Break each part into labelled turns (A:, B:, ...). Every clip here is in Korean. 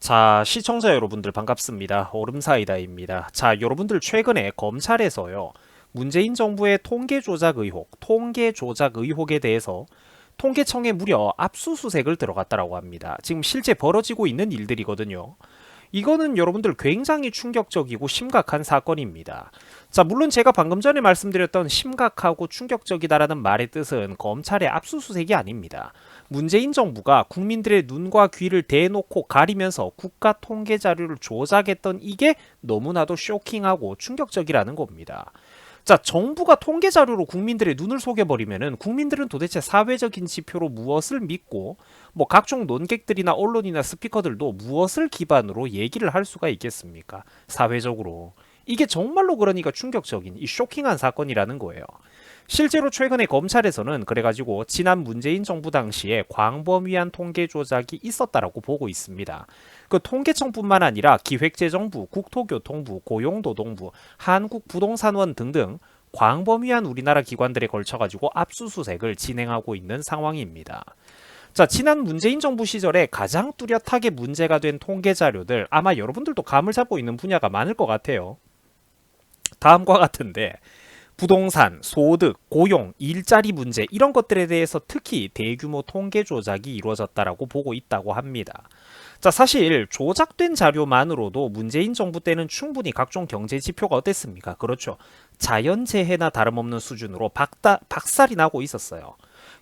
A: 자, 시청자 여러분들 반갑습니다. 얼음사이다입니다. 자, 여러분들 최근에 검찰에서요. 문재인 정부의 통계 조작 의혹에 대해서 통계청에 무려 압수수색을 들어갔다라고 합니다. 지금 실제 벌어지고 있는 일들이거든요. 이거는 여러분들 굉장히 충격적이고 심각한 사건입니다. 자, 물론 제가 방금 전에 말씀드렸던 심각하고 충격적이다라는 말의 뜻은 검찰의 압수수색이 아닙니다. 문재인 정부가 국민들의 눈과 귀를 대놓고 가리면서 국가 통계 자료를 조작했던 이게 너무나도 쇼킹하고 충격적이라는 겁니다. 자, 정부가 통계 자료로 국민들의 눈을 속여버리면은 국민들은 도대체 사회적인 지표로 무엇을 믿고 뭐 각종 논객들이나 언론이나 스피커들도 무엇을 기반으로 얘기를 할 수가 있겠습니까? 사회적으로. 이게 정말로 그러니까 충격적인 이 쇼킹한 사건이라는 거예요. 실제로 최근에 검찰에서는 그래가지고 지난 문재인 정부 당시에 광범위한 통계 조작이 있었다라고 보고 있습니다. 그 통계청뿐만 아니라 기획재정부, 국토교통부, 고용노동부, 한국부동산원 등등 광범위한 우리나라 기관들에 걸쳐가지고 압수수색을 진행하고 있는 상황입니다. 자, 지난 문재인 정부 시절에 가장 뚜렷하게 문제가 된 통계 자료들 아마 여러분들도 감을 잡고 있는 분야가 많을 것 같아요. 다음과 같은데 부동산, 소득, 고용, 일자리 문제 이런 것들에 대해서 특히 대규모 통계 조작이 이루어졌다라고 보고 있다고 합니다. 자, 사실 조작된 자료만으로도 문재인 정부 때는 충분히 각종 경제 지표가 어땠습니까? 그렇죠. 자연재해나 다름없는 수준으로 박살이 나고 있었어요.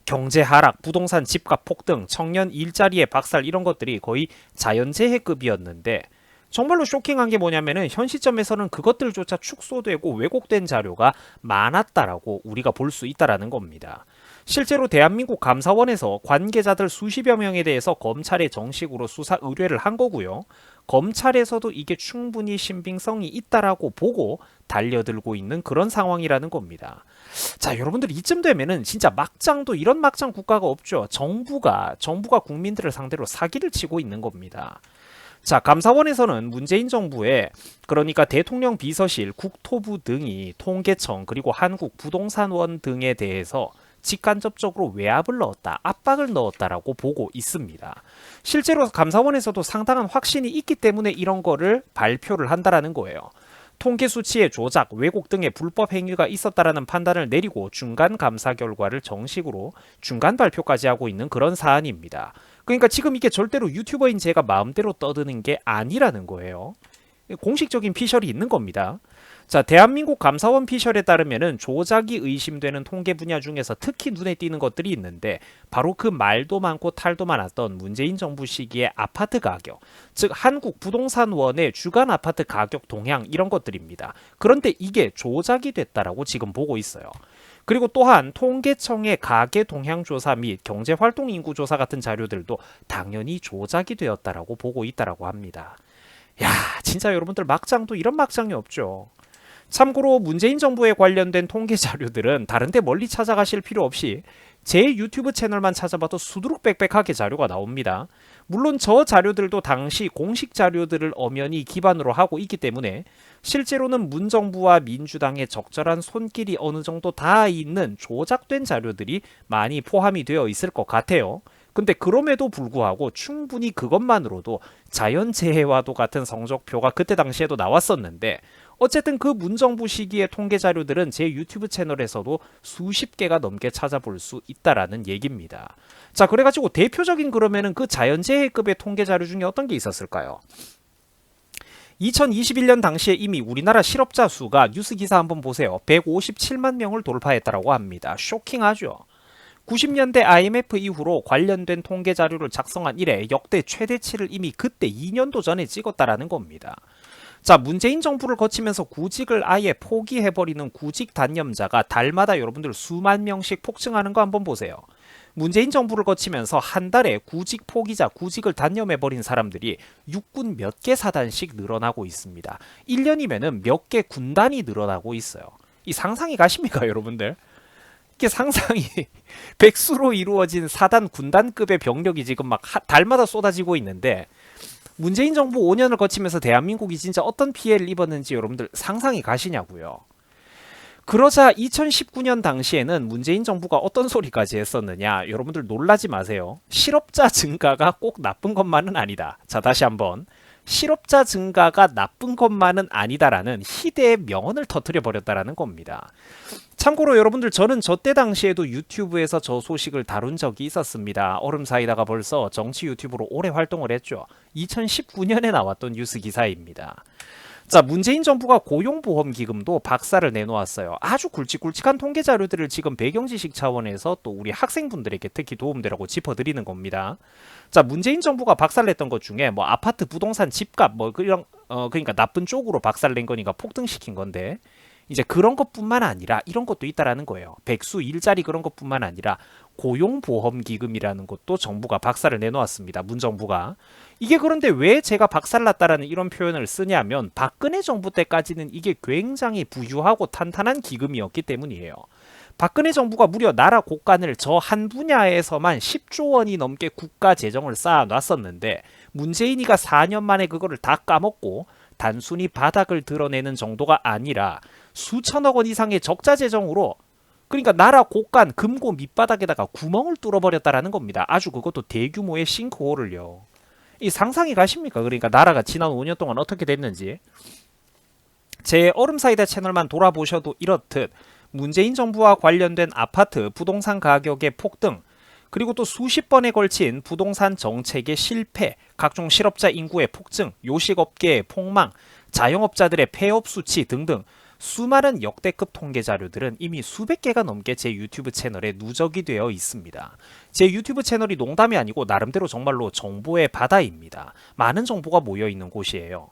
A: 경제 하락, 부동산 집값 폭등, 청년 일자리의 박살 이런 것들이 거의 자연재해급이었는데 정말로 쇼킹한 게 뭐냐면은 현 시점에서는 그것들조차 축소되고 왜곡된 자료가 많았다라고 우리가 볼 수 있다라는 겁니다. 실제로 대한민국 감사원에서 관계자들 수십여 명에 대해서 검찰에 정식으로 수사 의뢰를 한 거고요. 검찰에서도 이게 충분히 신빙성이 있다라고 보고 달려들고 있는 그런 상황이라는 겁니다. 자, 여러분들 이쯤 되면은 진짜 막장도 이런 막장 국가가 없죠. 정부가 국민들을 상대로 사기를 치고 있는 겁니다. 자, 감사원에서는 문재인 정부의 그러니까 대통령 비서실, 국토부 등이 통계청 그리고 한국부동산원 등에 대해서 직간접적으로 외압을 넣었다, 압박을 넣었다라고 보고 있습니다. 실제로 감사원에서도 상당한 확신이 있기 때문에 이런 거를 발표를 한다라는 거예요. 통계 수치의 조작, 왜곡 등의 불법 행위가 있었다라는 판단을 내리고 중간 감사 결과를 정식으로 중간 발표까지 하고 있는 그런 사안입니다. 그러니까 지금 이게 절대로 유튜버인 제가 마음대로 떠드는 게 아니라는 거예요. 공식적인 피셜이 있는 겁니다. 자, 대한민국 감사원 피셜에 따르면은 조작이 의심되는 통계 분야 중에서 특히 눈에 띄는 것들이 있는데 바로 그 말도 많고 탈도 많았던 문재인 정부 시기의 아파트 가격, 즉 한국부동산원의 주간 아파트 가격 동향 이런 것들입니다. 그런데 이게 조작이 됐다라고 지금 보고 있어요. 그리고 또한 통계청의 가계 동향 조사 및 경제활동 인구 조사 같은 자료들도 당연히 조작이 되었다라고 보고 있다라고 합니다. 야, 진짜 여러분들 막장도 이런 막장이 없죠. 참고로 문재인 정부에 관련된 통계 자료들은 다른데 멀리 찾아가실 필요 없이 제 유튜브 채널만 찾아봐도 수두룩빽빽하게 자료가 나옵니다. 물론 저 자료들도 당시 공식 자료들을 엄연히 기반으로 하고 있기 때문에 실제로는 문정부와 민주당의 적절한 손길이 어느 정도 닿아 있는 조작된 자료들이 많이 포함이 되어 있을 것 같아요. 근데 그럼에도 불구하고 충분히 그것만으로도 자연재해와도 같은 성적표가 그때 당시에도 나왔었는데 어쨌든 그 문정부 시기의 통계 자료들은 제 유튜브 채널에서도 수십 개가 넘게 찾아볼 수 있다라는 얘기입니다. 자, 그래가지고 대표적인 그러면은 그 자연재해급의 통계 자료 중에 어떤 게 있었을까요? 2021년 당시에 이미 우리나라 실업자 수가 뉴스 기사 한번 보세요. 157만 명을 돌파했다라고 합니다. 쇼킹하죠. 90년대 IMF 이후로 관련된 통계 자료를 작성한 이래 역대 최대치를 이미 그때 2년도 전에 찍었다라는 겁니다. 자, 문재인 정부를 거치면서 구직을 아예 포기해버리는 구직 단념자가 달마다 여러분들 수만 명씩 폭증하는 거 한번 보세요. 문재인 정부를 거치면서 한 달에 구직 포기자, 구직을 단념해버린 사람들이 육군 몇 개 사단씩 늘어나고 있습니다. 1년이면은 몇 개 군단이 늘어나고 있어요. 이 상상이 가십니까, 여러분들? 이게 상상이 백수로 이루어진 사단 군단급의 병력이 지금 막 달마다 쏟아지고 있는데 문재인 정부 5년을 거치면서 대한민국이 진짜 어떤 피해를 입었는지 여러분들 상상이 가시냐고요. 그러자 2019년 당시에는 문재인 정부가 어떤 소리까지 했었느냐? 여러분들 놀라지 마세요. 실업자 증가가 꼭 나쁜 것만은 아니다. 자, 다시 한번. 실업자 증가가 나쁜 것만은 아니다라는 희대의 명언을 터뜨려 버렸다라는 겁니다. 참고로 여러분들 저는 저때 당시에도 유튜브에서 저 소식을 다룬 적이 있었습니다. 얼음 사이다가 벌써 정치 유튜브로 오래 활동을 했죠. 2019년에 나왔던 뉴스 기사입니다. 자, 문재인 정부가 고용보험기금도 박살을 내놓았어요. 아주 굵직굵직한 통계 자료들을 지금 배경지식 차원에서 또 우리 학생분들에게 특히 도움되라고 짚어드리는 겁니다. 자, 문재인 정부가 박살냈던 것 중에 뭐 아파트 부동산 집값 뭐 그런 그러니까 나쁜 쪽으로 박살낸 거니까 폭등시킨 건데 이제 그런 것뿐만 아니라 이런 것도 있다라는 거예요. 백수 일자리 그런 것뿐만 아니라 고용보험기금이라는 것도 정부가 박살을 내놓았습니다. 문정부가. 이게 그런데 왜 제가 박살났다라는 이런 표현을 쓰냐면 박근혜 정부 때까지는 이게 굉장히 부유하고 탄탄한 기금이었기 때문이에요. 박근혜 정부가 무려 나라 곳간을 저 한 분야에서만 10조 원이 넘게 국가 재정을 쌓아놨었는데 문재인이가 4년 만에 그거를 다 까먹고 단순히 바닥을 드러내는 정도가 아니라 수천억 원 이상의 적자 재정으로 그러니까 나라 곳간 금고 밑바닥에다가 구멍을 뚫어버렸다라는 겁니다. 아주 그것도 대규모의 싱크홀을요. 이 상상이 가십니까? 그러니까 나라가 지난 5년 동안 어떻게 됐는지. 제 얼음사이다 채널만 돌아보셔도 이렇듯 문재인 정부와 관련된 아파트 부동산 가격의 폭등 그리고 또 수십 번에 걸친 부동산 정책의 실패, 각종 실업자 인구의 폭증, 요식업계의 폭망, 자영업자들의 폐업 수치 등등 수많은 역대급 통계 자료들은 이미 수백 개가 넘게 제 유튜브 채널에 누적이 되어 있습니다. 제 유튜브 채널이 농담이 아니고 나름대로 정말로 정보의 바다입니다. 많은 정보가 모여있는 곳이에요.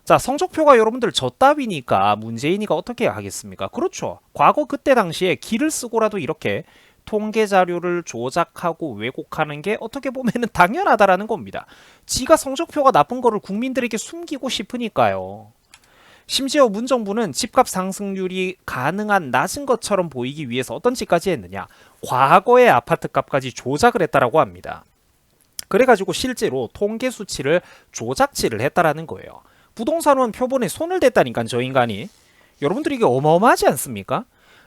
A: 자, 성적표가 여러분들 저 따위니까 문재인이가 어떻게 하겠습니까? 그렇죠. 과거 그때 당시에 기를 쓰고라도 이렇게 통계 자료를 조작하고 왜곡하는 게 어떻게 보면은 당연하다라는 겁니다. 지가 성적표가 나쁜 거를 국민들에게 숨기고 싶으니까요. 심지어 문정부는 집값 상승률이 가능한 낮은 것처럼 보이기 위해서 어떤 짓까지 했느냐. 과거의 아파트값까지 조작을 했다라고 합니다. 그래가지고 실제로 통계 수치를 조작치를 했다라는 거예요. 부동산원 표본에 손을 댔다니까 저 인간이. 여러분들 이게 어마어마하지 않습니까?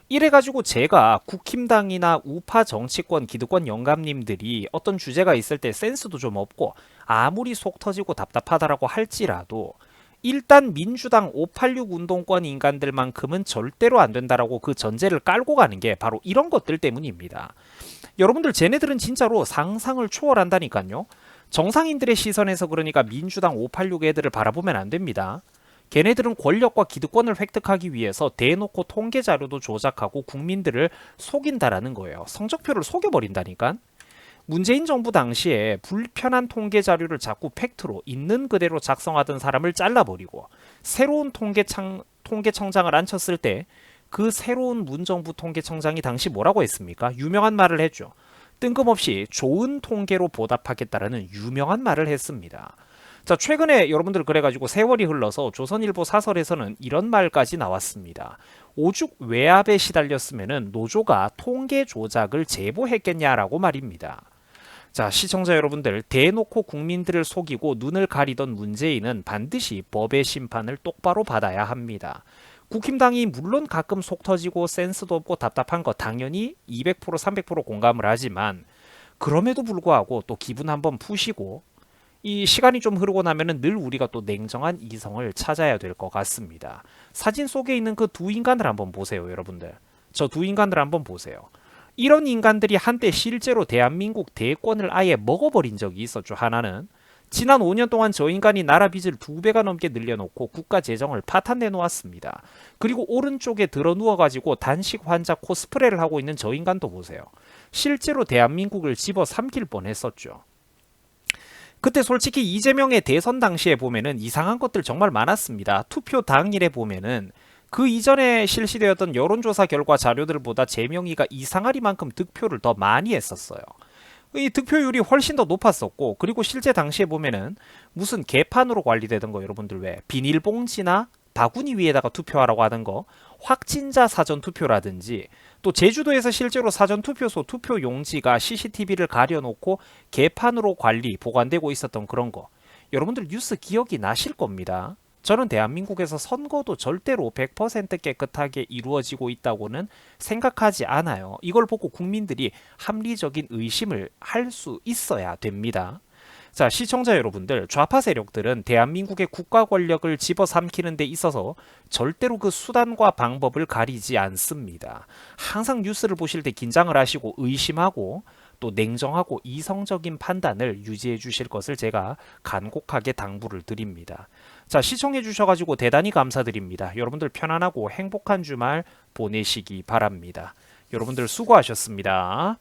A: 이래가지고 제가 국힘당이나 우파 정치권 기득권 영감님들이 어떤 주제가 있을 때 센스도 좀 없고 아무리 속 터지고 답답하다라고 할지라도 일단 민주당 586 운동권 인간들만큼은 절대로 안 된다라고 그 전제를 깔고 가는 게 바로 이런 것들 때문입니다. 여러분들 쟤네들은 진짜로 상상을 초월한다니까요. 정상인들의 시선에서 그러니까 민주당 586 애들을 바라보면 안 됩니다. 걔네들은 권력과 기득권을 획득하기 위해서 대놓고 통계 자료도 조작하고 국민들을 속인다라는 거예요. 성적표를 속여버린다니까. 문재인 정부 당시에 불편한 통계 자료를 자꾸 팩트로 있는 그대로 작성하던 사람을 잘라버리고 새로운 통계청장을 앉혔을 때 그 새로운 문정부 통계청장이 당시 뭐라고 했습니까? 유명한 말을 했죠. 뜬금없이 좋은 통계로 보답하겠다라는 유명한 말을 했습니다. 자, 최근에 여러분들 그래가지고 세월이 흘러서 조선일보 사설에서는 이런 말까지 나왔습니다. 오죽 외압에 시달렸으면은 노조가 통계 조작을 제보했겠냐라고 말입니다. 자, 시청자 여러분들, 대놓고 국민들을 속이고 눈을 가리던 문재인은 반드시 법의 심판을 똑바로 받아야 합니다. 국힘당이 물론 가끔 속 터지고 센스도 없고 답답한 거 당연히 200% 300% 공감을 하지만 그럼에도 불구하고 또 기분 한번 푸시고 이 시간이 좀 흐르고 나면은 늘 우리가 또 냉정한 이성을 찾아야 될 것 같습니다. 사진 속에 있는 그 두 인간을 한번 보세요, 여러분들. 저 두 인간을 한번 보세요. 이런 인간들이 한때 실제로 대한민국 대권을 아예 먹어버린 적이 있었죠. 하나는 지난 5년 동안 저 인간이 나라 빚을 2배가 넘게 늘려놓고 국가 재정을 파탄내 놓았습니다. 그리고 오른쪽에 들어 누워가지고 단식 환자 코스프레를 하고 있는 저 인간도 보세요. 실제로 대한민국을 집어삼킬 뻔했었죠. 그때 솔직히 이재명의 대선 당시에 보면은 이상한 것들 정말 많았습니다. 투표 당일에 보면은 그 이전에 실시되었던 여론조사 결과 자료들보다 재명이가 이상하리만큼 득표를 더 많이 했었어요. 이 득표율이 훨씬 더 높았었고 그리고 실제 당시에 보면은 무슨 개판으로 관리되던 거 여러분들 왜 비닐봉지나 바구니 위에다가 투표하라고 하던 거 확진자 사전투표라든지 또 제주도에서 실제로 사전투표소 투표용지가 CCTV를 가려놓고 개판으로 관리 보관되고 있었던 그런 거 여러분들 뉴스 기억이 나실 겁니다. 저는 대한민국에서 선거도 절대로 100% 깨끗하게 이루어지고 있다고는 생각하지 않아요. 이걸 보고 국민들이 합리적인 의심을 할 수 있어야 됩니다. 자, 시청자 여러분들, 좌파 세력들은 대한민국의 국가 권력을 집어삼키는 데 있어서 절대로 그 수단과 방법을 가리지 않습니다. 항상 뉴스를 보실 때 긴장을 하시고 의심하고 또 냉정하고 이성적인 판단을 유지해 주실 것을 제가 간곡하게 당부를 드립니다. 자, 시청해 주셔가지고 대단히 감사드립니다. 여러분들 편안하고 행복한 주말 보내시기 바랍니다. 여러분들 수고하셨습니다.